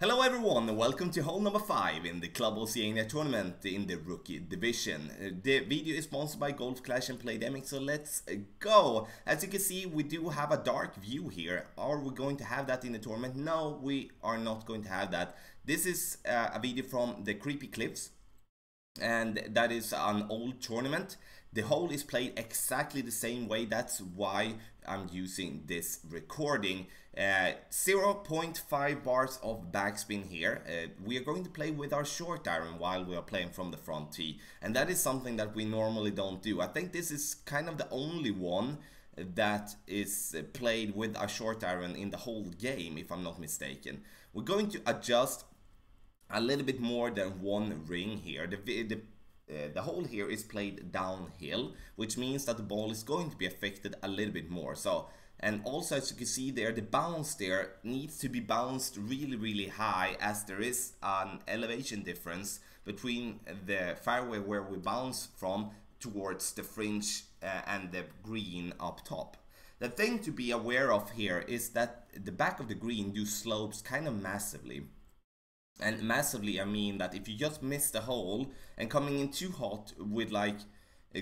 Hello everyone and welcome to hole number 5 in the Club Oceania tournament in the rookie division. The video is sponsored by Golf Clash and Playdemic, so let's go. As you can see, we do have a dark view here. Are we going to have that in the tournament? No, we are not going to have that. This is a video from the Creepy Cliffs, and that is an old tournament. The hole is played exactly the same way. That's why I'm using this recording. 0.5 bars of backspin here. We are going to play with our short iron while we are playing from the front tee, and that is something that we normally don't do. I think this is kind of the only one that is played with a short iron in the whole game, if I'm not mistaken. We're going to adjust a little bit more than one ring here. The hole here is played downhill, which means that the ball is going to be affected a little bit more. And also, as you can see there, the bounce there needs to be bounced really high, as there is an elevation difference between the fairway where we bounce from towards the fringe and the green up top. The thing to be aware of here is that the back of the green do slopes kind of massively. And massively, I mean that if you just miss the hole and coming in too hot with like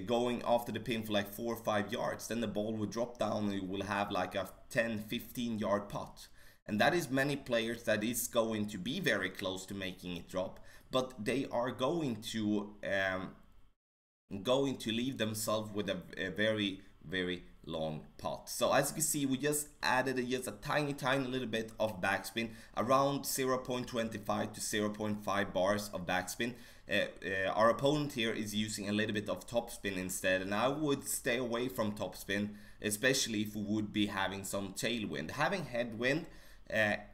going after the pin for like 4 or 5 yards, then the ball will drop down and you will have like a 10-15 yard putt. And that is many players that is going to be very close to making it drop, but they are going to leave themselves with a very long putt. So as you can see, we just added just a tiny little bit of backspin, around 0.25 to 0.5 bars of backspin. Our opponent here is using a little bit of topspin instead, and I would stay away from topspin, especially if we would be having some tailwind. Having headwind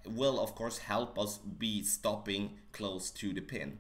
will of course help us be stopping close to the pin.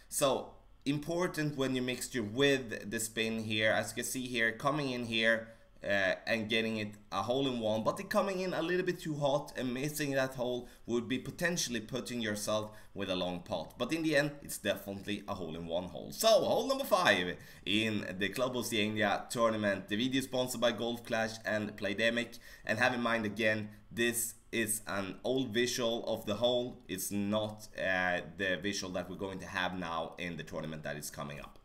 So important when you mixture with the spin here, as you can see here, coming in here and getting it a hole in one, but coming in a little bit too hot and missing that hole would be potentially putting yourself with a long putt. But in the end, it's definitely a hole in one hole. So hole number 5 in the Club Oceania tournament. The video is sponsored by Golf Clash and Playdemic, and have in mind again, this is an old visual of the hole. It's not the visual that we're going to have now in the tournament that is coming up.